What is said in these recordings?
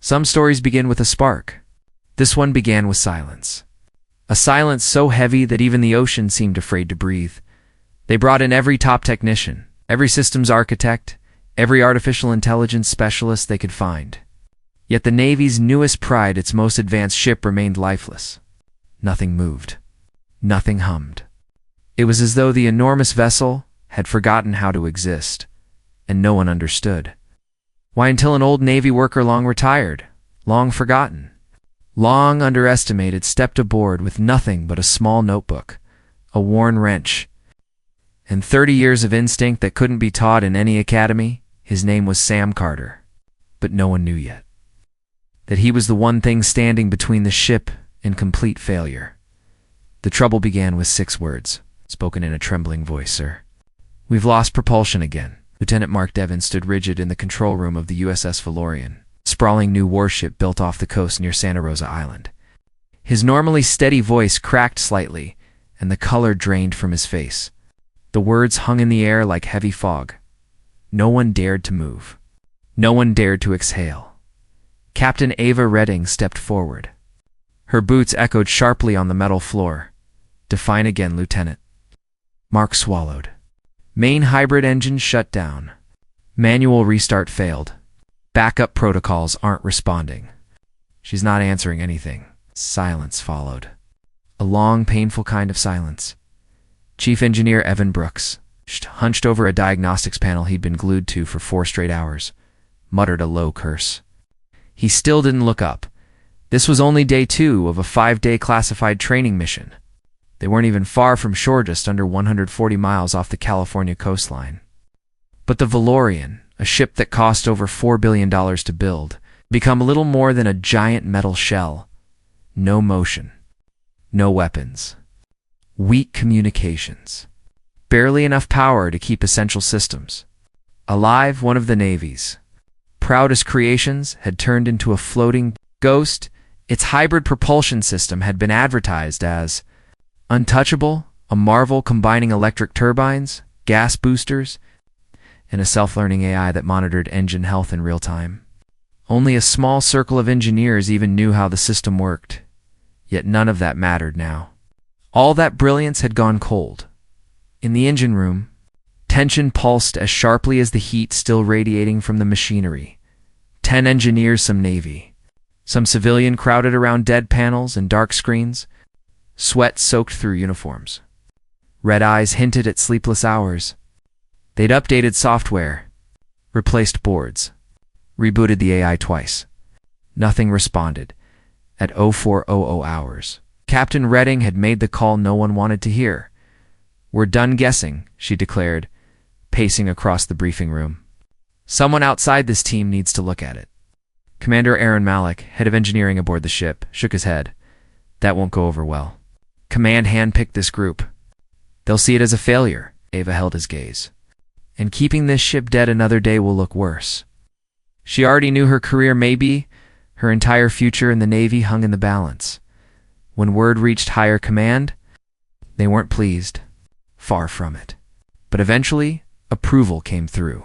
Some stories begin with a spark. This one began with silence. A silence so heavy that even the ocean seemed afraid to breathe. They brought in every top technician, every systems architect, every artificial intelligence specialist they could find. Yet the Navy's newest pride, its most advanced ship, remained lifeless. Nothing moved. Nothing hummed. It was as though the enormous vessel had forgotten how to exist, and no one understood. Why, until an old Navy worker long retired, long forgotten, long underestimated, stepped aboard with nothing but a small notebook, a worn wrench, and 30 years of instinct that couldn't be taught in any academy. His name was Sam Carter, but no one knew yet that he was the one thing standing between the ship and complete failure. The trouble began with 6 words, spoken in a trembling voice. "Sir, we've lost propulsion again." Lieutenant Mark Devon stood rigid in the control room of the USS Valorian, sprawling new warship built off the coast near Santa Rosa Island. His normally steady voice cracked slightly, and the color drained from his face. The words hung in the air like heavy fog. No one dared to move. No one dared to exhale. Captain Ava Redding stepped forward. Her boots echoed sharply on the metal floor. "Define again, Lieutenant." Mark swallowed. Main hybrid engines shut down. Manual restart failed. Backup protocols aren't responding. "She's not answering anything." Silence followed. A long, painful kind of silence. Chief Engineer Evan Brooks, hunched over a diagnostics panel he'd been glued to for 4 straight hours, muttered a low curse. He still didn't look up. This was only day 2 of a 5-day classified training mission. They weren't even far from shore, just under 140 miles off the California coastline. But the Valorian, a ship that cost over $4 billion to build, became little more than a giant metal shell. No motion. No weapons. Weak communications. Barely enough power to keep essential systems alive. One of the Navy's proudest creations had turned into a floating ghost. Its hybrid propulsion system had been advertised as untouchable, a marvel combining electric turbines, gas boosters, and a self-learning AI that monitored engine health in real time. Only a small circle of engineers even knew how the system worked, yet none of that mattered now. All that brilliance had gone cold. In the engine room, tension pulsed as sharply as the heat still radiating from the machinery. 10 engineers, some Navy, some civilian, crowded around dead panels and dark screens. Sweat soaked through uniforms. Red eyes hinted at sleepless hours. They'd updated software, replaced boards, rebooted the AI twice. Nothing responded. At 0400 hours, Captain Redding had made the call no one wanted to hear. "We're done guessing," she declared, pacing across the briefing room. "Someone outside this team needs to look at it." Commander Aaron Malik, head of engineering aboard the ship, shook his head. "That won't go over well. Command handpicked this group. They'll see it as a failure." Ava held his gaze. "And keeping this ship dead another day will look worse." She already knew her career, maybe her entire future in the Navy, hung in the balance. When word reached higher command, they weren't pleased. Far from it. But eventually, approval came through.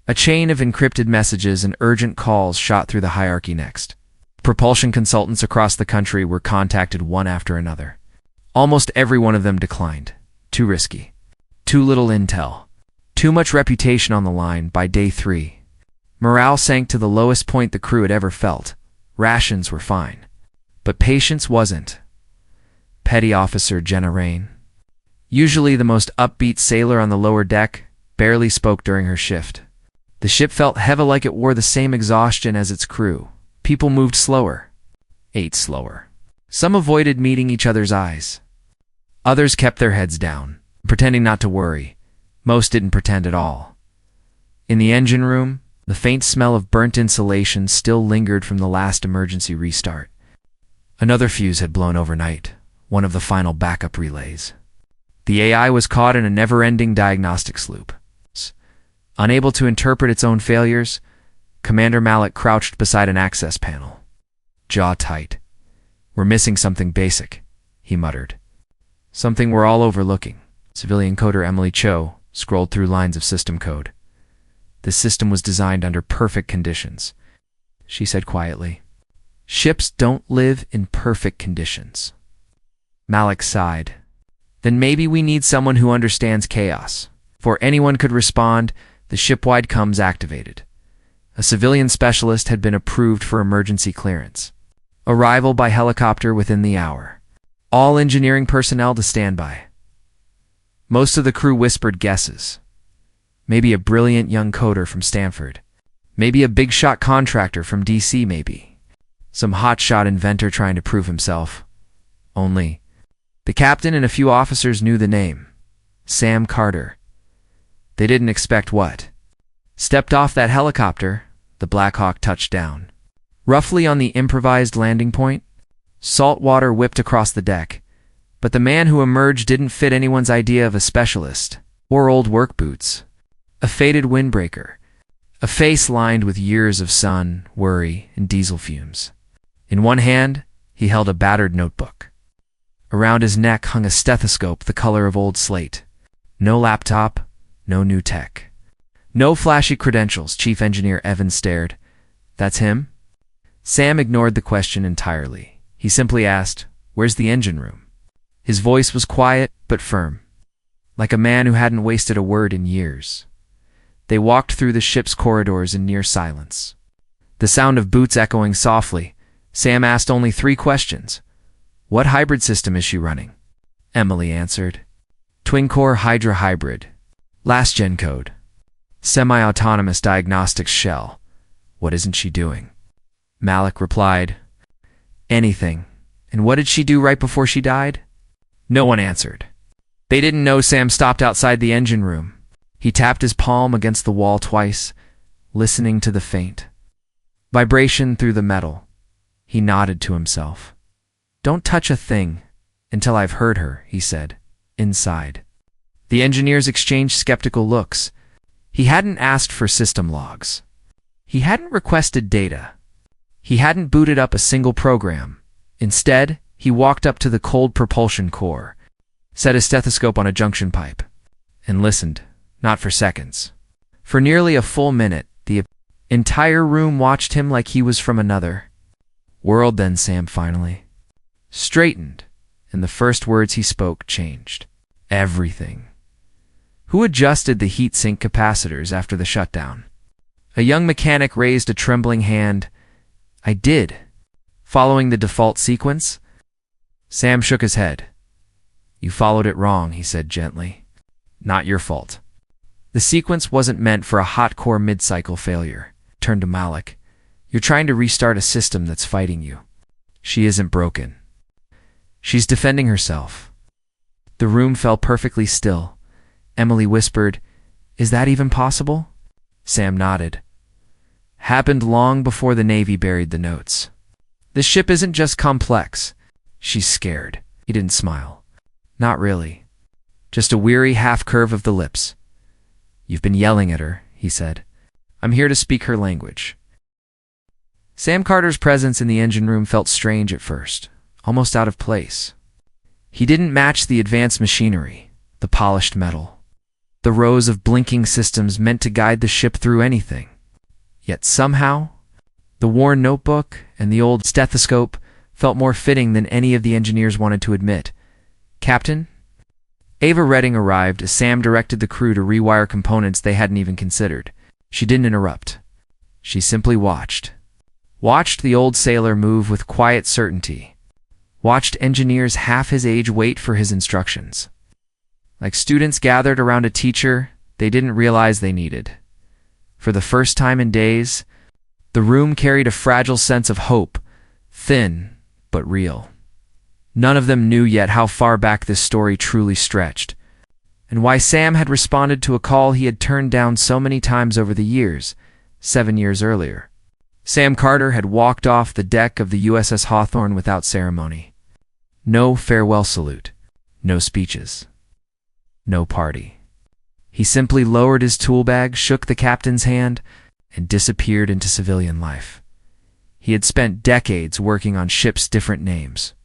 A chain of encrypted messages and urgent calls shot through the hierarchy next. Propulsion consultants across the country were contacted one after another. Almost every one of them declined. Too risky. Too little intel. Too much reputation on the line. By day 3, morale sank to the lowest point the crew had ever felt. Rations were fine. But patience wasn't. Petty Officer Jenna Rain, usually the most upbeat sailor on the lower deck, barely spoke during her shift. The ship felt heavy, like it wore the same exhaustion as its crew. People moved slower, ate slower. Some avoided meeting each other's eyes. Others kept their heads down, pretending not to worry. Most didn't pretend at all. In the engine room, the faint smell of burnt insulation still lingered from the last emergency restart. Another fuse had blown overnight, one of the final backup relays. The AI was caught in a never-ending diagnostics loop. Unable to interpret its own failures, Commander Malik crouched beside an access panel. Jaw tight. "We're missing something basic," he muttered. "Something we're all overlooking." Civilian coder Emily Cho scrolled through lines of system code. The system was designed under perfect conditions. she said quietly. Ships don't live in perfect conditions. Malik sighed. Then maybe we need someone who understands chaos. Before anyone could respond, the shipwide comms activated. A civilian specialist had been approved for emergency clearance. Arrival by helicopter within the hour. All engineering personnel to standby. Most of the crew whispered guesses. Maybe a brilliant young coder from Stanford. Maybe a big-shot contractor from DC, maybe. Some hotshot inventor trying to prove himself. Only, the captain and a few officers knew the name. Sam Carter. They didn't expect what? Stepped off that helicopter, the Black Hawk touched down. Roughly on the improvised landing point, salt water whipped across the deck, but the man who emerged didn't fit anyone's idea of a specialist, or old work boots. A faded windbreaker, a face lined with years of sun, worry, and diesel fumes. In one hand, he held a battered notebook. Around his neck hung a stethoscope the color of old slate. No laptop, no new tech. No flashy credentials, Chief Engineer Evans stared. That's him? Sam ignored the question entirely. He simply asked, "Where's the engine room?" His voice was quiet but firm, like a man who hadn't wasted a word in years. They walked through the ship's corridors in near silence. The sound of boots echoing softly, Sam asked only 3 questions. What hybrid system is she running? Emily answered. Twin-core Hydra hybrid. Last-gen code. Semi-autonomous diagnostics shell. What isn't she doing? Malik replied, anything. And what did she do right before she died? No one answered. They didn't know Sam stopped outside the engine room. He tapped his palm against the wall twice, listening to the faint vibration through the metal. He nodded to himself. Don't touch a thing until I've heard her, he said, inside. The engineers exchanged skeptical looks. He hadn't asked for system logs. He hadn't requested data. He hadn't booted up a single program. Instead, he walked up to the cold propulsion core, set his stethoscope on a junction pipe, and listened, not for seconds. For nearly a full minute, the entire room watched him like he was from another world. Then Sam finally straightened, and the first words he spoke changed everything. Who adjusted the heatsink capacitors after the shutdown? A young mechanic raised a trembling hand. I did. Following the default sequence? Sam shook his head. You followed it wrong, he said gently. Not your fault. The sequence wasn't meant for a hot core mid-cycle failure. Turned to Malik. You're trying to restart a system that's fighting you. She isn't broken. She's defending herself. The room fell perfectly still. Emily whispered, Is that even possible? Sam nodded. Happened long before the Navy buried the notes. This ship isn't just complex. She's scared. He didn't smile. Not really. Just a weary half-curve of the lips. You've been yelling at her, he said. I'm here to speak her language. Sam Carter's presence in the engine room felt strange at first, almost out of place. He didn't match the advanced machinery, the polished metal, the rows of blinking systems meant to guide the ship through anything. Yet somehow, the worn notebook and the old stethoscope felt more fitting than any of the engineers wanted to admit. Captain? Ava Redding arrived as Sam directed the crew to rewire components they hadn't even considered. She didn't interrupt. She simply watched. Watched the old sailor move with quiet certainty. Watched engineers half his age wait for his instructions. Like students gathered around a teacher they didn't realize they needed. For the first time in days, the room carried a fragile sense of hope, thin but real. None of them knew yet how far back this story truly stretched, and why Sam had responded to a call he had turned down so many times over the years, 7 years earlier. Sam Carter had walked off the deck of the USS Hawthorne without ceremony. No farewell salute, no speeches, no party. He simply lowered his tool bag, shook the captain's hand, and disappeared into civilian life. He had spent decades working on ships' different names.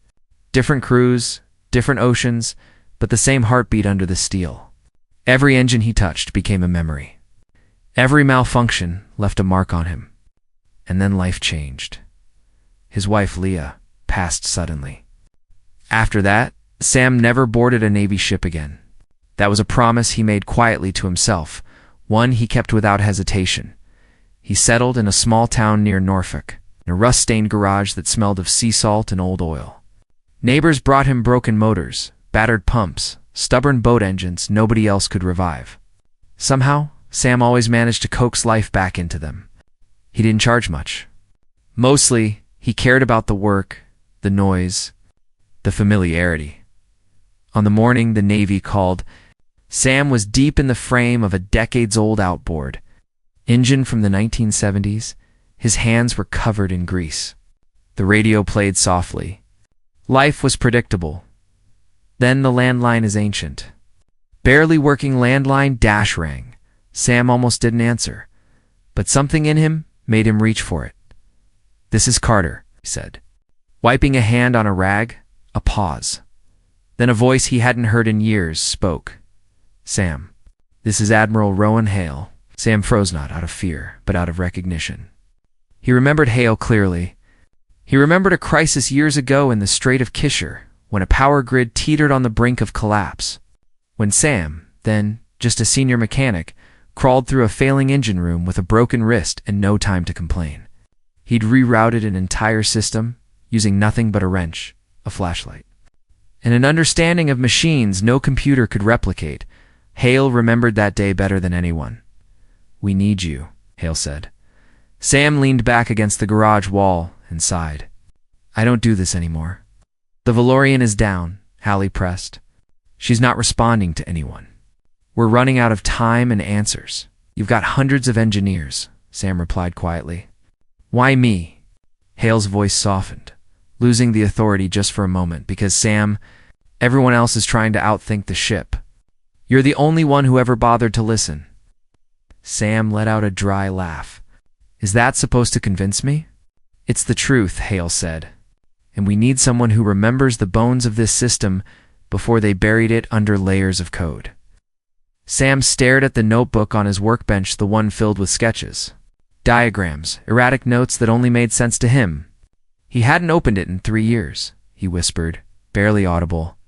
Different crews, different oceans, but the same heartbeat under the steel. Every engine he touched became a memory. Every malfunction left a mark on him. And then life changed. His wife, Leah, passed suddenly. After that, Sam never boarded a Navy ship again. That was a promise he made quietly to himself, one he kept without hesitation. He settled in a small town near Norfolk, in a rust-stained garage that smelled of sea salt and old oil. Neighbors brought him broken motors, battered pumps, stubborn boat engines nobody else could revive. Somehow, Sam always managed to coax life back into them. He didn't charge much. Mostly, he cared about the work, the noise, the familiarity. On the morning the Navy called, Sam was deep in the frame of a decades-old outboard. Engine from the 1970s, his hands were covered in grease. The radio played softly. Life was predictable. Then the landline is ancient. Barely working landline dash rang. Sam almost didn't answer, but something in him made him reach for it. "This is Carter," he said. Wiping a hand on a rag, a pause. Then a voice he hadn't heard in years spoke. "Sam, this is Admiral Rowan Hale." Sam froze, not out of fear, but out of recognition. He remembered Hale clearly. He remembered a crisis years ago in the Strait of Kisher, when a power grid teetered on the brink of collapse. When Sam, then just a senior mechanic, crawled through a failing engine room with a broken wrist and no time to complain. He'd rerouted an entire system, using nothing but a wrench, a flashlight, and an understanding of machines no computer could replicate. Hale remembered that day better than anyone. "We need you," Hale said. Sam leaned back against the garage wall and sighed. "I don't do this anymore." "The Valorian is down," Hallie pressed. "She's not responding to anyone. We're running out of time and answers." "You've got hundreds of engineers," Sam replied quietly. "Why me?" Hale's voice softened, losing the authority just for a moment, because Sam, everyone else is trying to outthink the ship. You're the only one who ever bothered to listen. Sam let out a dry laugh. "Is that supposed to convince me?" "It's the truth," Hale said. "And we need someone who remembers the bones of this system before they buried it under layers of code." Sam stared at the notebook on his workbench, the one filled with sketches. Diagrams, erratic notes that only made sense to him. He hadn't opened it in 3 years. He whispered, barely audible,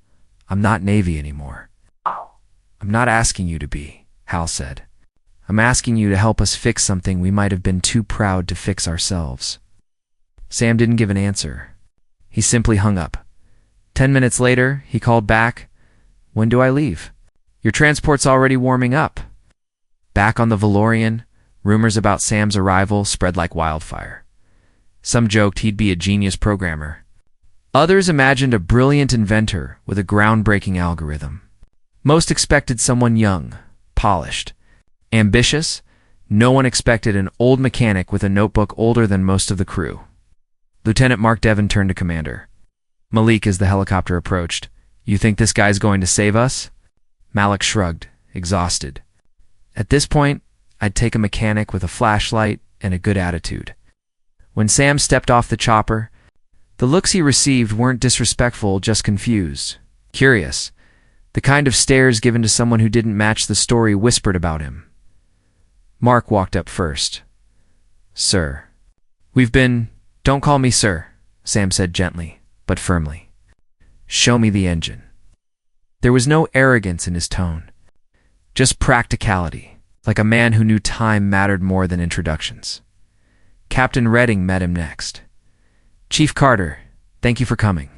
"I'm not Navy anymore." "I'm not asking you to be," Hal said. "I'm asking you to help us fix something we might have been too proud to fix ourselves." Sam didn't give an answer. He simply hung up. 10 minutes later, he called back, "When do I leave?" "Your transport's already warming up." Back on the Valorian, rumors about Sam's arrival spread like wildfire. Some joked he'd be a genius programmer. Others imagined a brilliant inventor with a groundbreaking algorithm. Most expected someone young, polished, ambitious. No one expected an old mechanic with a notebook older than most of the crew. Lieutenant Mark Devon turned to Commander Malik as the helicopter approached. "You think this guy's going to save us?" Malik shrugged, exhausted. "At this point, I'd take a mechanic with a flashlight and a good attitude." When Sam stepped off the chopper, the looks he received weren't disrespectful, just confused, curious, the kind of stares given to someone who didn't match the story whispered about him. Mark walked up first. "Sir." "Don't call me sir," Sam said gently, but firmly. "Show me the engine." There was no arrogance in his tone, just practicality, like a man who knew time mattered more than introductions. Captain Redding met him next. "Chief Carter, thank you for coming."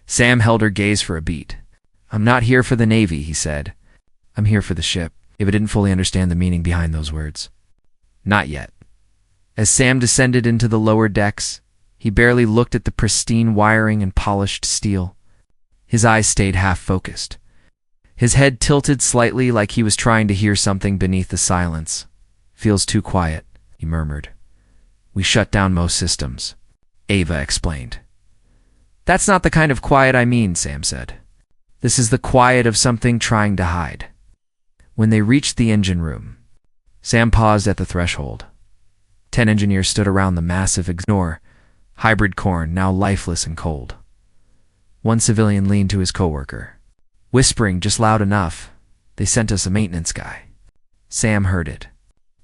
Sam held her gaze for a beat. "I'm not here for the Navy," he said. "I'm here for the ship," if it didn't fully understand the meaning behind those words. Not yet. As Sam descended into the lower decks, he barely looked at the pristine wiring and polished steel. His eyes stayed half-focused. His head tilted slightly like he was trying to hear something beneath the silence. "Feels too quiet," he murmured. "We shut down most systems," Ava explained. "That's not the kind of quiet I mean," Sam said. "This is the quiet of something trying to hide." When they reached the engine room, Sam paused at the threshold. 10 engineers stood around the massive ignore hybrid corn, now lifeless and cold. One civilian leaned to his coworker, whispering just loud enough, "They sent us a maintenance guy." Sam heard it.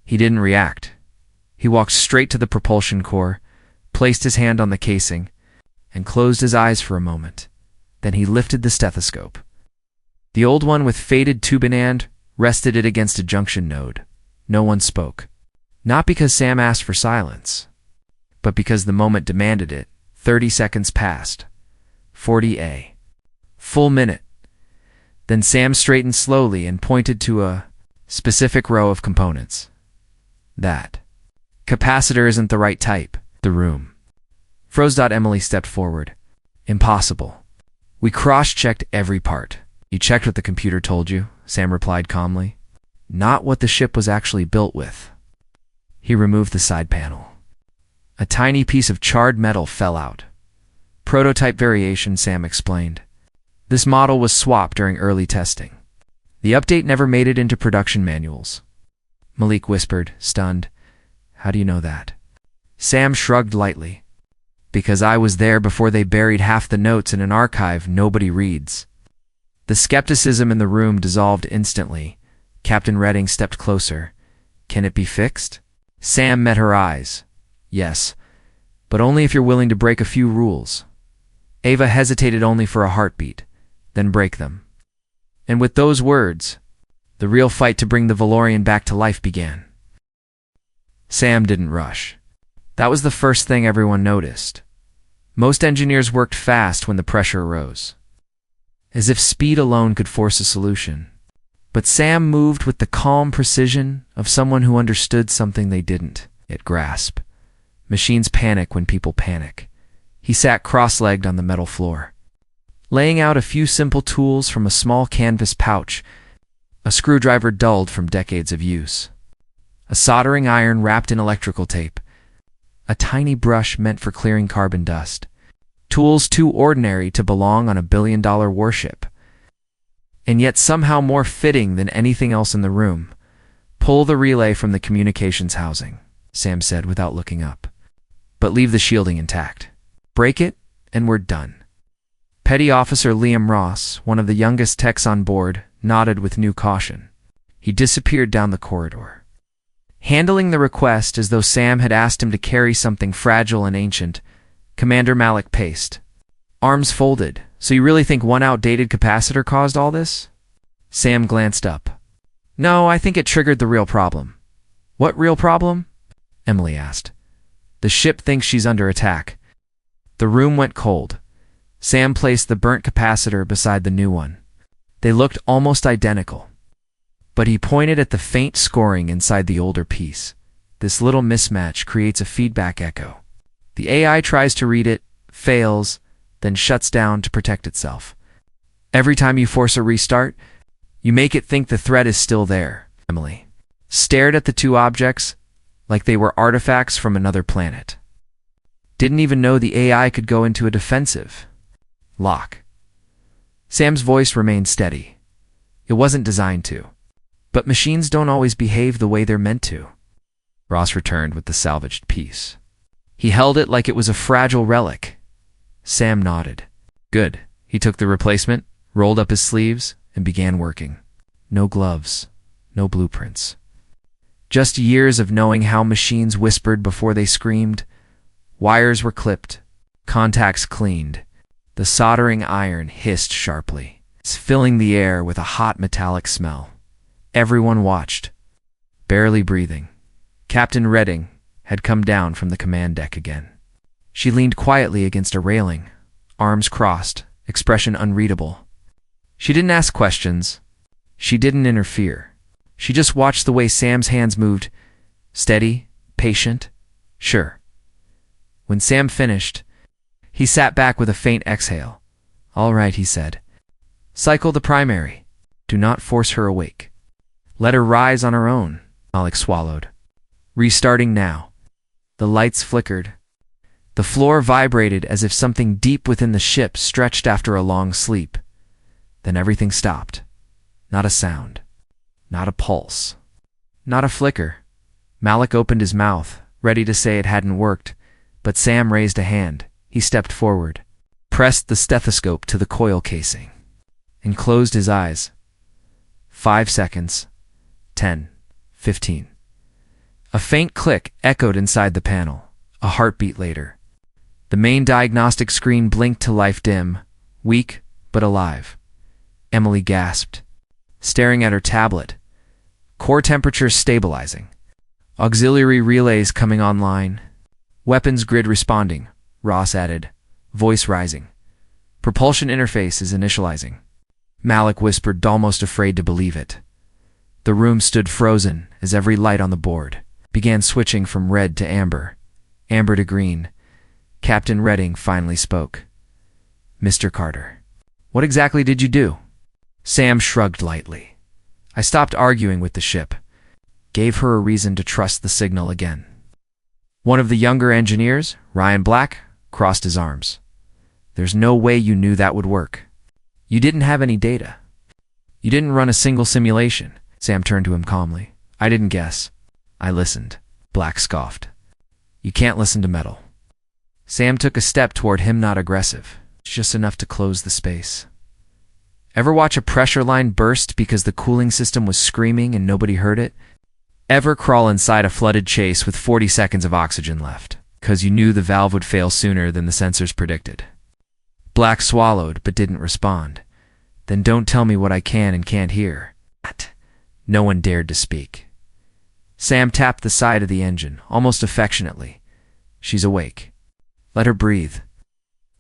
He didn't react. He walked straight to the propulsion core, placed his hand on the casing, and closed his eyes for a moment. Then he lifted the stethoscope. The old one with faded tubing end rested it against a junction node. No one spoke. Not because Sam asked for silence, but because the moment demanded it. 30 seconds passed. 40 full minute. Then Sam straightened slowly and pointed to a specific row of components. That capacitor isn't the right type. The room froze. Emily stepped forward. Impossible. We cross-checked every part. You checked what the computer told you, Sam replied calmly. Not what the ship was actually built with. He removed the side panel. A tiny piece of charred metal fell out. Prototype variation, Sam explained. This model was swapped during early testing. The update never made it into production manuals. Malik whispered, stunned. How do you know that? Sam shrugged lightly. Because I was there before they buried half the notes in an archive nobody reads. The skepticism in the room dissolved instantly. Captain Redding stepped closer. Can it be fixed? Sam met her eyes. Yes, but only if you're willing to break a few rules. Ava hesitated only for a heartbeat, then break them. And with those words, the real fight to bring the Valorian back to life began. Sam didn't rush. That was the first thing everyone noticed. Most engineers worked fast when the pressure arose, as if speed alone could force a solution. But Sam moved with the calm precision of someone who understood something they didn't yet grasp. Machines panic when people panic. He sat cross-legged on the metal floor, laying out a few simple tools from a small canvas pouch, a screwdriver dulled from decades of use, a soldering iron wrapped in electrical tape, a tiny brush meant for clearing carbon dust, tools too ordinary to belong on a billion-dollar warship, and yet somehow more fitting than anything else in the room. Pull the relay from the communications housing, Sam said without looking up. But leave the shielding intact. Break it, and we're done. Petty Officer Liam Ross, one of the youngest techs on board, nodded with new caution. He disappeared down the corridor, handling the request as though Sam had asked him to carry something fragile and ancient. Commander Malik paced, arms folded. So you really think one outdated capacitor caused all this? Sam glanced up. No, I think it triggered the real problem. What real problem? Emily asked. The ship thinks she's under attack. The room went cold. Sam placed the burnt capacitor beside the new one. They looked almost identical. But he pointed at the faint scoring inside the older piece. This little mismatch creates a feedback echo. The AI tries to read it, fails, then shuts down to protect itself. Every time you force a restart, you make it think the threat is still there. Emily stared at the two objects like they were artifacts from another planet. Didn't even know the AI could go into a defensive lock. Sam's voice remained steady. It wasn't designed to. But machines don't always behave the way they're meant to. Ross returned with the salvaged piece. He held it like it was a fragile relic. Sam nodded. Good. He took the replacement, rolled up his sleeves, and began working. No gloves, no blueprints. Just years of knowing how machines whispered before they screamed. Wires were clipped, contacts cleaned. The soldering iron hissed sharply, filling the air with a hot metallic smell. Everyone watched, barely breathing. Captain Redding had come down from the command deck again. She leaned quietly against a railing, arms crossed, expression unreadable. She didn't ask questions. She didn't interfere. She just watched the way Sam's hands moved, steady, patient, sure. When Sam finished, he sat back with a faint exhale. All right, he said. Cycle the primary. Do not force her awake. Let her rise on her own. Malik swallowed. Restarting now. The lights flickered. The floor vibrated as if something deep within the ship stretched after a long sleep. Then everything stopped. Not a sound. Not a pulse. Not a flicker. Malik opened his mouth, ready to say it hadn't worked, but Sam raised a hand. He stepped forward, pressed the stethoscope to the coil casing, and closed his eyes. 5 seconds. 10. 15. A faint click echoed inside the panel. A heartbeat later. The main diagnostic screen blinked to life, dim, weak, but alive. Emily gasped, staring at her tablet. Core temperature stabilizing. Auxiliary relays coming online. Weapons grid responding, Ross added, voice rising. Propulsion interface is initializing. Malik whispered, almost afraid to believe it. The room stood frozen as every light on the board began switching from red to amber, amber to green. Captain Redding finally spoke. Mr. Carter, what exactly did you do? Sam shrugged lightly. I stopped arguing with the ship. Gave her a reason to trust the signal again. One of the younger engineers, Ryan Black, crossed his arms. There's no way you knew that would work. You didn't have any data. You didn't run a single simulation. Sam turned to him calmly. I didn't guess. I listened. Black scoffed. You can't listen to metal. Sam took a step toward him, not aggressive, just enough to close the space. Ever watch a pressure line burst because the cooling system was screaming and nobody heard it? Ever crawl inside a flooded chase with 40 seconds of oxygen left, because you knew the valve would fail sooner than the sensors predicted? Black swallowed, but didn't respond. Then don't tell me what I can and can't hear. No one dared to speak. Sam tapped the side of the engine, almost affectionately. She's awake. Let her breathe.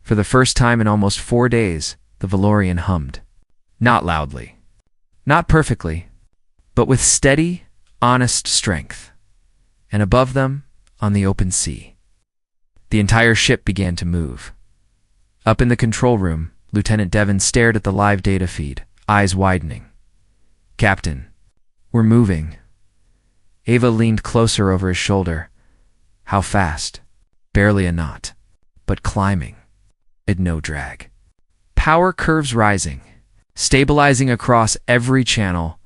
For the first time in almost 4 days, the Valorian hummed. Not loudly. Not perfectly. But with steady, honest strength. And above them, on the open sea, the entire ship began to move. Up in the control room, Lieutenant Devon stared at the live data feed, eyes widening. Captain, we're moving. Ava leaned closer over his shoulder. How fast? Barely a knot, but climbing. At no drag. Power curves rising, stabilizing across every channel.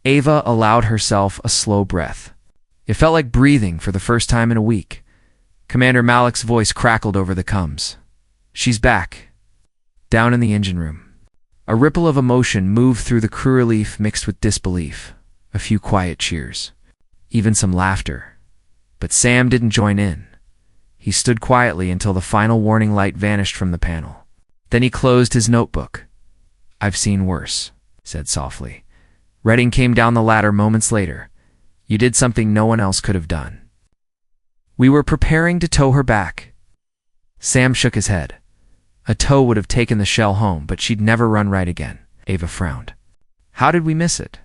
Ava allowed herself a slow breath. It felt like breathing for the first time in a week. Commander Malik's voice crackled over the comms. She's back. Down in the engine room. A ripple of emotion moved through the crew, relief mixed with disbelief. A few quiet cheers. Even some laughter. But Sam didn't join in. He stood quietly until the final warning light vanished from the panel. Then he closed his notebook. I've seen worse, said softly. Redding came down the ladder moments later. You did something no one else could have done. We were preparing to tow her back. Sam shook his head. A tow would have taken the shell home, but she'd never run right again. Ava frowned. How did we miss it?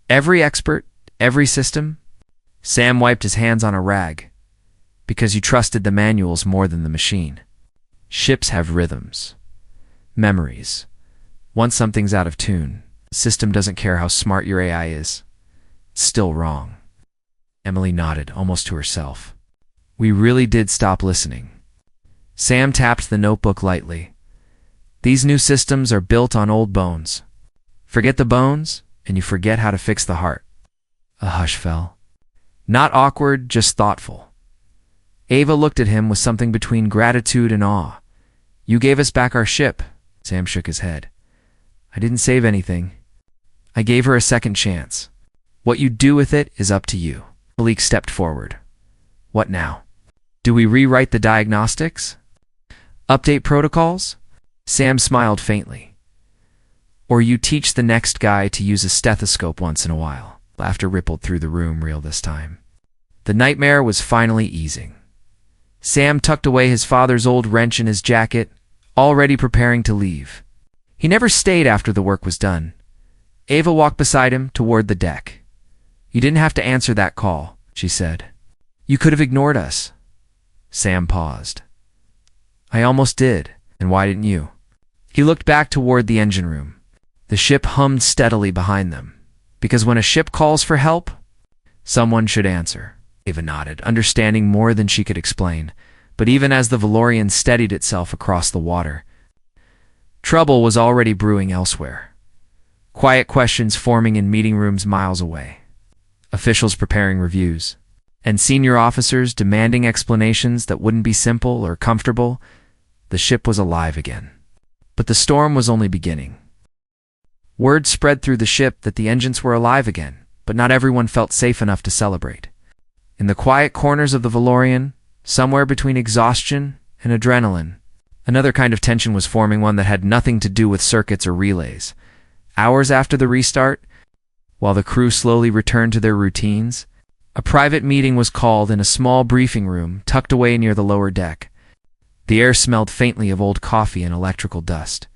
Every expert, every system? Sam wiped his hands on a rag. Because you trusted the manuals more than the machine. Ships have rhythms. Memories. Once something's out of tune, the system doesn't care how smart your AI is. It's still wrong. Emily nodded, almost to herself. We really did stop listening. Sam tapped the notebook lightly. These new systems are built on old bones. Forget the bones, and you forget how to fix the heart. A hush fell. Not awkward, just thoughtful. Ava looked at him with something between gratitude and awe. You gave us back our ship. Sam shook his head. I didn't save anything. I gave her a second chance. What you do with it is up to you. Malik stepped forward. What now? Do we rewrite the diagnostics? Update protocols? Sam smiled faintly. Or you teach the next guy to use a stethoscope once in a while. Laughter rippled through the room, real this time. The nightmare was finally easing. Sam tucked away his father's old wrench in his jacket, already preparing to leave. He never stayed after the work was done. Ava walked beside him toward the deck. You didn't have to answer that call, she said. You could have ignored us. Sam paused. I almost did, and why didn't you? He looked back toward the engine room. The ship hummed steadily behind them. Because when a ship calls for help, someone should answer. Ava nodded, understanding more than she could explain. But even as the Valorian steadied itself across the water, trouble was already brewing elsewhere. Quiet questions forming in meeting rooms miles away. Officials preparing reviews. And senior officers demanding explanations that wouldn't be simple or comfortable. The ship was alive again. But the storm was only beginning. Word spread through the ship that the engines were alive again, but not everyone felt safe enough to celebrate. In the quiet corners of the Valorian, somewhere between exhaustion and adrenaline, another kind of tension was forming, one that had nothing to do with circuits or relays. Hours after the restart, while the crew slowly returned to their routines, a private meeting was called in a small briefing room tucked away near the lower deck. The air smelled faintly of old coffee and electrical dust.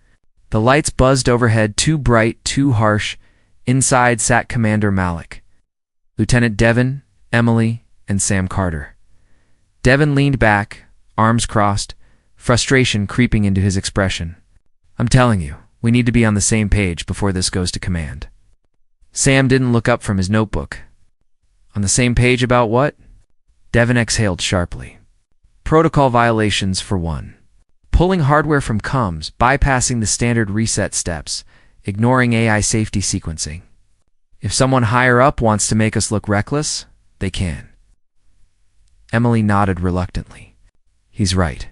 The lights buzzed overhead, too bright, too harsh. Inside sat Commander Malik, Lieutenant Devon, Emily, and Sam Carter. Devon leaned back, arms crossed, frustration creeping into his expression. "I'm telling you, we need to be on the same page before this goes to command." Sam didn't look up from his notebook. "On the same page about what?" Devon exhaled sharply. "Protocol violations, for one. Pulling hardware from comms, bypassing the standard reset steps, ignoring AI safety sequencing. If someone higher up wants to make us look reckless, they can." Emily nodded reluctantly. "He's right.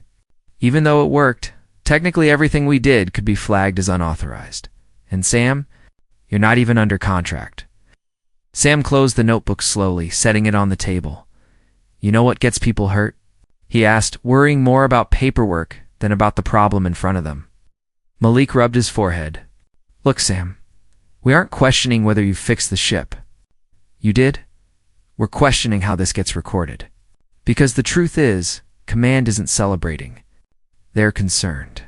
Even though it worked, technically everything we did could be flagged as unauthorized. And Sam, you're not even under contract." Sam closed the notebook slowly, setting it on the table. "You know what gets people hurt?" he asked, worrying more about paperwork than about the problem in front of them. Malik rubbed his forehead. "Look, Sam, we aren't questioning whether you fixed the ship. You did? We're questioning how this gets recorded. Because the truth is, Command isn't celebrating. They're concerned."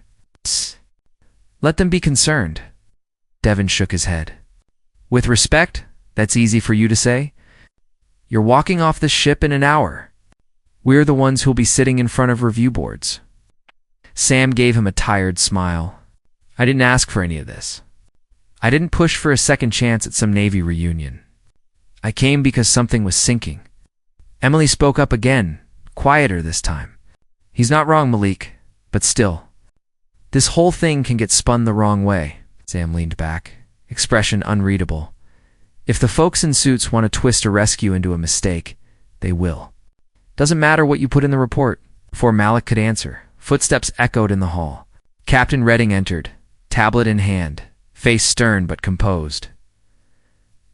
"Let them be concerned." Devon shook his head. "With respect, that's easy for you to say. You're walking off this ship in an hour. We're the ones who'll be sitting in front of review boards." Sam gave him a tired smile. "I didn't ask for any of this. I didn't push for a second chance at some Navy reunion. I came because something was sinking." Emily spoke up again, quieter this time. "He's not wrong, Malik, but still. This whole thing can get spun the wrong way." Sam leaned back, expression unreadable. "If the folks in suits want to twist a rescue into a mistake, they will. Doesn't matter what you put in the report." Before Malik could answer, footsteps echoed in the hall. Captain Redding entered, tablet in hand, face stern but composed.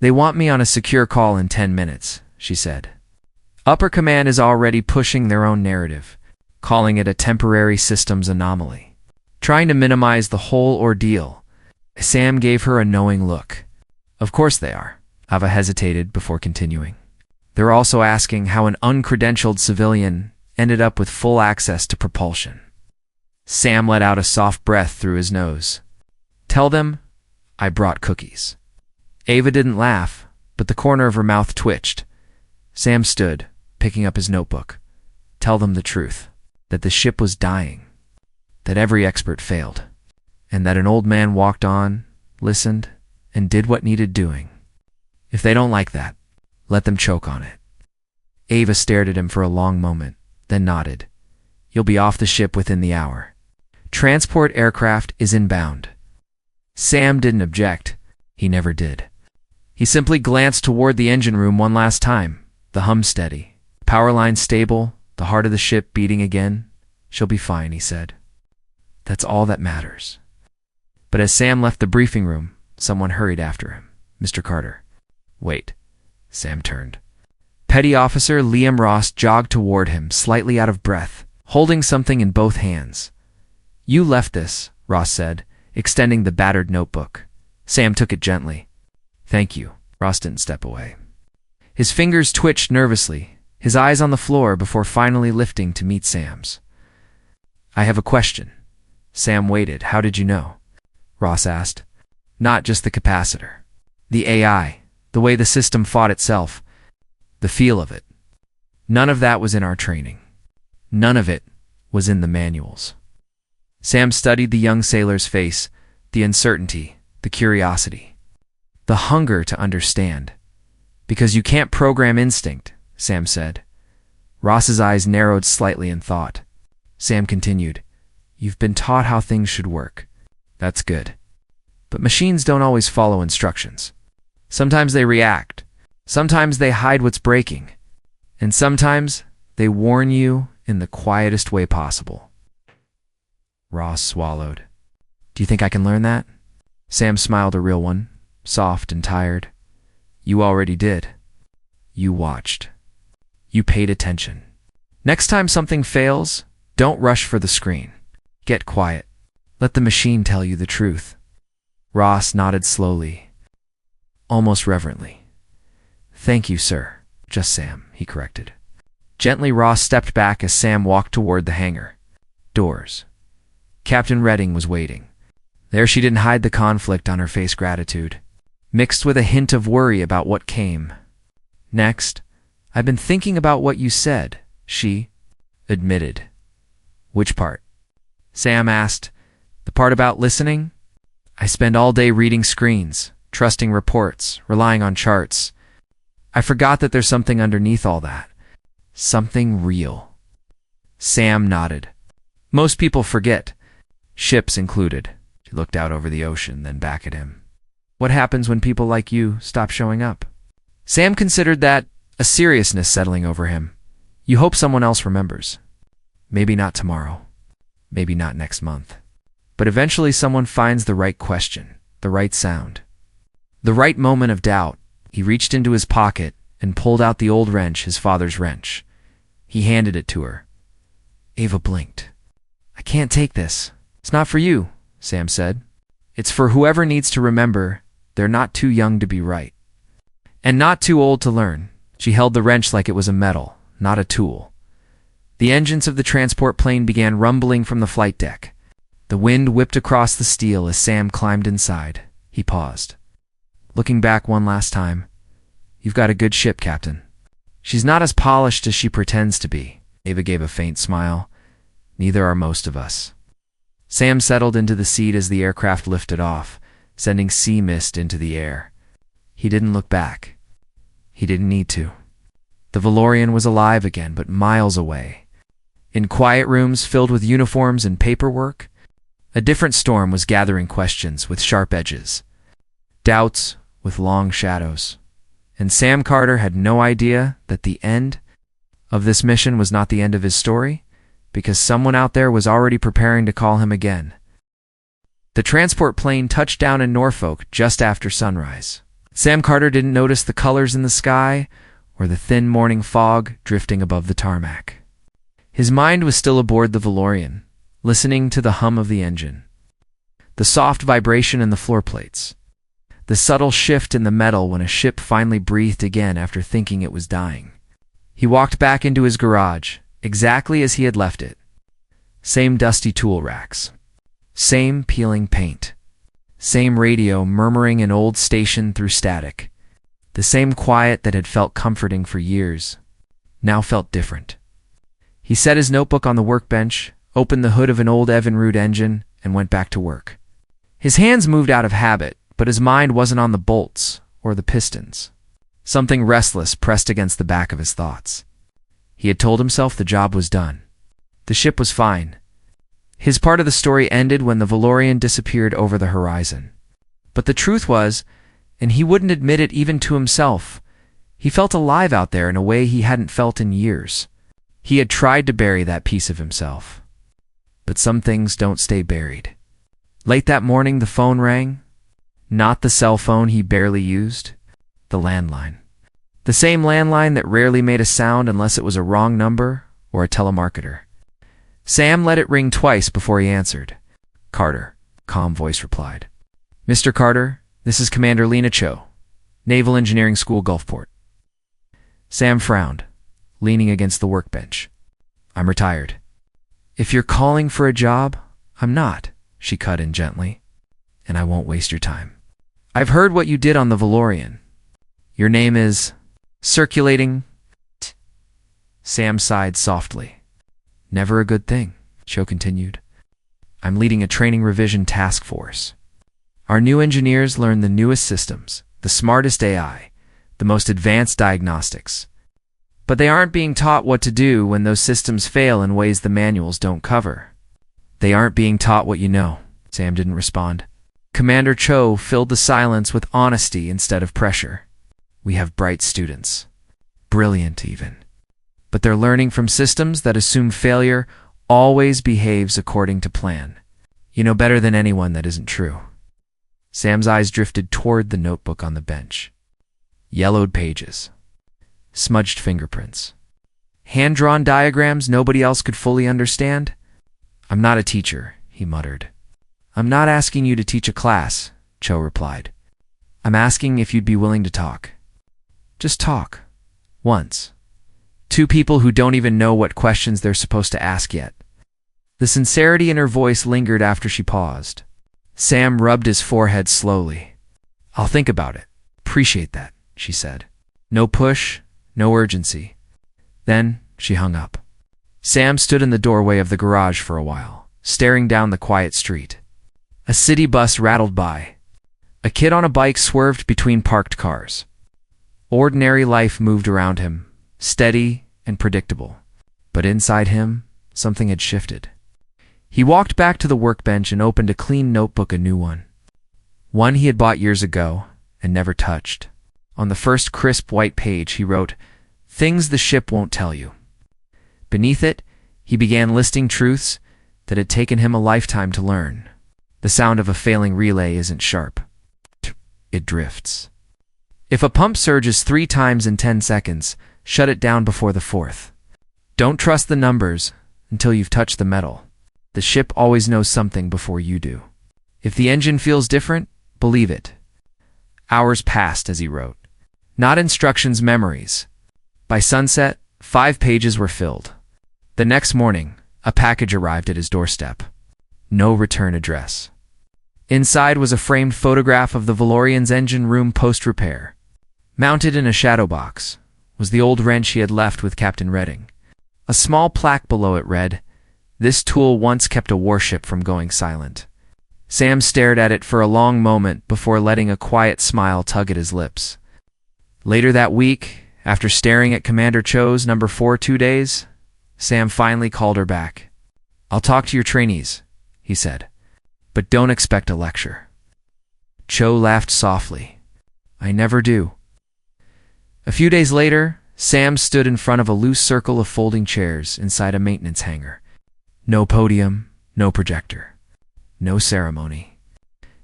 "They want me on a secure call in 10 minutes, she said. "Upper command is already pushing their own narrative, calling it a temporary systems anomaly, trying to minimize the whole ordeal." Sam gave her a knowing look. "Of course they are." Ava hesitated before continuing. "They're also asking how an uncredentialed civilian ended up with full access to propulsion." Sam let out a soft breath through his nose. "Tell them I brought cookies." Ava didn't laugh, but the corner of her mouth twitched. Sam stood, picking up his notebook. "Tell them the truth, that the ship was dying, that every expert failed, and that an old man walked on, listened, and did what needed doing. If they don't like that, let them choke on it." Ava stared at him for a long moment, then nodded. "You'll be off the ship within the hour. Transport aircraft is inbound." Sam didn't object. He never did. He simply glanced toward the engine room one last time, the hum steady. Power line stable, the heart of the ship beating again. "She'll be fine," he said. "That's all that matters." But as Sam left the briefing room, someone hurried after him. "Mr. Carter." "Wait." Sam turned. Petty Officer Liam Ross jogged toward him, slightly out of breath, holding something in both hands. "You left this," Ross said, extending the battered notebook. Sam took it gently. "Thank you." Ross didn't step away. His fingers twitched nervously, his eyes on the floor before finally lifting to meet Sam's. "I have a question." Sam waited. "How did you know?" Ross asked. "Not just the capacitor. The AI, the way the system fought itself, the feel of it. None of that was in our training. None of it was in the manuals." Sam studied the young sailor's face, the uncertainty, the curiosity, the hunger to understand. "Because you can't program instinct," Sam said. Ross's eyes narrowed slightly in thought. Sam continued, "You've been taught how things should work. That's good. But machines don't always follow instructions. Sometimes they react. Sometimes they hide what's breaking. And sometimes they warn you in the quietest way possible." Ross swallowed. "Do you think I can learn that?" Sam smiled, a real one, soft and tired. "You already did. You watched. You paid attention. Next time something fails, don't rush for the screen. Get quiet. Let the machine tell you the truth. Ross nodded slowly, almost reverently. Thank you, sir. Just Sam, he corrected. Gently, Ross stepped back as Sam walked toward the hangar. Doors. Captain Redding was waiting. There she didn't hide the conflict on her face, gratitude, mixed with a hint of worry about what came. Next, I've been thinking about what you said, she admitted. Which part? Sam asked. The part about listening? I spend all day reading screens, trusting reports, relying on charts. I forgot that there's something underneath all that. Something real. Sam nodded. Most people forget, ships included. She looked out over the ocean, then back at him. What happens when people like you stop showing up? Sam considered that, a seriousness settling over him. You hope someone else remembers. Maybe not tomorrow. Maybe not next month. But eventually someone finds the right question, the right sound. The right moment of doubt. He reached into his pocket and pulled out the old wrench, his father's wrench. He handed it to her. Ava blinked. I can't take this. It's not for you, Sam said. It's for whoever needs to remember they're not too young to be right. And not too old to learn. She held the wrench like it was a metal, not a tool. The engines of the transport plane began rumbling from the flight deck. The wind whipped across the steel as Sam climbed inside. He paused. Looking back one last time, you've got a good ship, Captain. She's not as polished as she pretends to be. Ava gave a faint smile. Neither are most of us. Sam settled into the seat as the aircraft lifted off, sending sea mist into the air. He didn't look back. He didn't need to. The Valorian was alive again, but miles away. In quiet rooms filled with uniforms and paperwork, a different storm was gathering questions with sharp edges, doubts with long shadows. And Sam Carter had no idea that the end of this mission was not the end of his story, because someone out there was already preparing to call him again. The transport plane touched down in Norfolk just after sunrise. Sam Carter didn't notice the colors in the sky or the thin morning fog drifting above the tarmac. His mind was still aboard the Valorian, listening to the hum of the engine, the soft vibration in the floor plates, the subtle shift in the metal when a ship finally breathed again after thinking it was dying. He walked back into his garage, exactly as he had left it. Same dusty tool racks, same peeling paint, same radio murmuring an old station through static. The same quiet that had felt comforting for years now felt different. He set his notebook on the workbench, opened the hood of an old Evinrude engine, and went back to work. His hands moved out of habit, but his mind wasn't on the bolts or the pistons. Something restless pressed against the back of his thoughts. He had told himself the job was done. The ship was fine. His part of the story ended when the Valorian disappeared over the horizon. But the truth was, and he wouldn't admit it even to himself, he felt alive out there in a way he hadn't felt in years. He had tried to bury that piece of himself. But some things don't stay buried. Late that morning, the phone rang. Not the cell phone he barely used, the landline. The same landline that rarely made a sound unless it was a wrong number or a telemarketer. Sam let it ring twice before he answered. Carter, calm voice replied. Mr. Carter, this is Commander Lena Cho, Naval Engineering School, Gulfport. Sam frowned, leaning against the workbench. I'm retired. If you're calling for a job, I'm not, she cut in gently, and I won't waste your time. I've heard what you did on the Valorian. Your name is circulating. Sam sighed softly. Never a good thing, Cho continued. I'm leading a training revision task force. Our new engineers learn the newest systems, the smartest AI, the most advanced diagnostics. But they aren't being taught what to do when those systems fail in ways the manuals don't cover. They aren't being taught what you know. Sam didn't respond. Commander Cho filled the silence with honesty instead of pressure. We have bright students. Brilliant, even. But they're learning from systems that assume failure always behaves according to plan. You know better than anyone that isn't true. Sam's eyes drifted toward the notebook on the bench. Yellowed pages. Smudged fingerprints. Hand-drawn diagrams nobody else could fully understand? I'm not a teacher, he muttered. I'm not asking you to teach a class, Cho replied. I'm asking if you'd be willing to talk. Just talk. Once. Two people who don't even know what questions they're supposed to ask yet. The sincerity in her voice lingered after she paused. Sam rubbed his forehead slowly. I'll think about it. Appreciate that, she said. No push, no urgency. Then she hung up. Sam stood in the doorway of the garage for a while, staring down the quiet street. A city bus rattled by. A kid on a bike swerved between parked cars. Ordinary life moved around him, steady and predictable. But inside him, something had shifted. He walked back to the workbench and opened a clean notebook, a new one. One he had bought years ago and never touched. On the first crisp white page, he wrote, "Things the ship won't tell you." Beneath it, he began listing truths that had taken him a lifetime to learn. The sound of a failing relay isn't sharp. It drifts. If a pump surges 3 times in 10 seconds, shut it down before the 4th. Don't trust the numbers until you've touched the metal. The ship always knows something before you do. If the engine feels different, believe it. Hours passed as he wrote. Not instructions, memories. By sunset, 5 pages were filled. The next morning, a package arrived at his doorstep. No return address. Inside was a framed photograph of the Valorian's engine room post-repair. Mounted in a shadow box was the old wrench he had left with Captain Redding. A small plaque below it read, "This tool once kept a warship from going silent." Sam stared at it for a long moment before letting a quiet smile tug at his lips. Later that week, after staring at Commander Cho's number 4 2 days, Sam finally called her back. "I'll talk to your trainees," he said, "but don't expect a lecture." Cho laughed softly. "I never do." A few days later, Sam stood in front of a loose circle of folding chairs inside a maintenance hangar. No podium, no projector, no ceremony.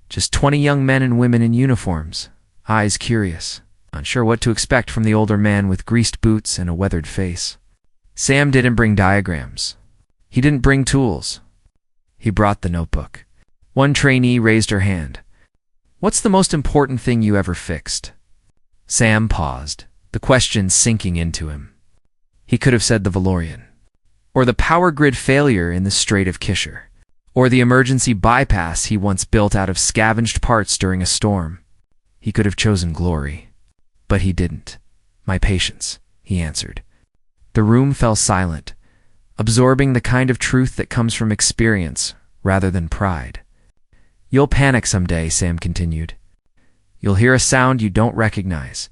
Just 20 young men and women in uniforms, eyes curious, unsure what to expect from the older man with greased boots and a weathered face. Sam didn't bring diagrams. He didn't bring tools. He brought the notebook. One trainee raised her hand. "What's the most important thing you ever fixed?" Sam paused, the question sinking into him. He could have said the Valorian, or the power grid failure in the Strait of Kisher, or the emergency bypass he once built out of scavenged parts during a storm. He could have chosen glory, but he didn't. "My patience," he answered. The room fell silent, absorbing the kind of truth that comes from experience rather than pride. "You'll panic someday," Sam continued. "You'll hear a sound you don't recognize.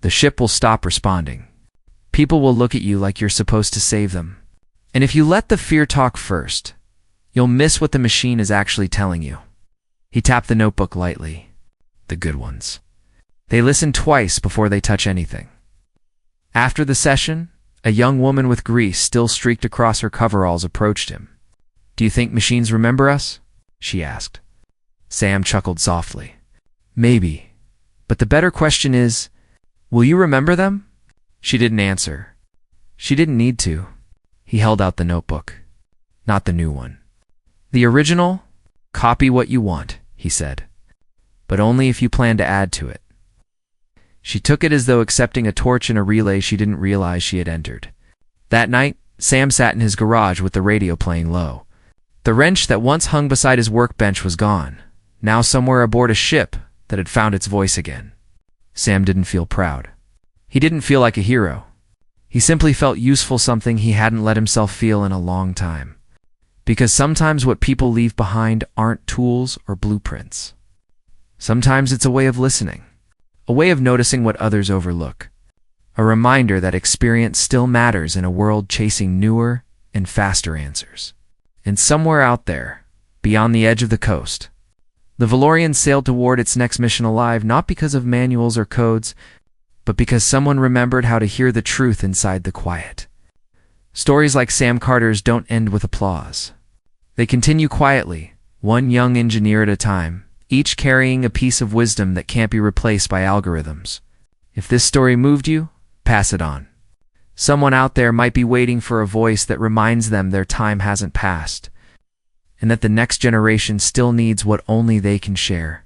The ship will stop responding. People will look at you like you're supposed to save them. And if you let the fear talk first, you'll miss what the machine is actually telling you." He tapped the notebook lightly. "The good ones. They listen twice before they touch anything." After the session, a young woman with grease still streaked across her coveralls approached him. "Do you think machines remember us?" she asked. Sam chuckled softly. "Maybe. But the better question is, will you remember them?" She didn't answer. She didn't need to. He held out the notebook. "Not the new one. The original? Copy what you want," he said. "But only if you plan to add to it." She took it as though accepting a torch in a relay she didn't realize she had entered. That night, Sam sat in his garage with the radio playing low. The wrench that once hung beside his workbench was gone, now somewhere aboard a ship that had found its voice again. Sam didn't feel proud. He didn't feel like a hero. He simply felt useful, something he hadn't let himself feel in a long time. Because sometimes what people leave behind aren't tools or blueprints. Sometimes it's a way of listening, a way of noticing what others overlook, a reminder that experience still matters in a world chasing newer and faster answers. And somewhere out there, beyond the edge of the coast, the Valorian sailed toward its next mission alive, not because of manuals or codes, but because someone remembered how to hear the truth inside the quiet. Stories like Sam Carter's don't end with applause. They continue quietly, one young engineer at a time, each carrying a piece of wisdom that can't be replaced by algorithms. If this story moved you, pass it on. Someone out there might be waiting for a voice that reminds them their time hasn't passed, and that the next generation still needs what only they can share.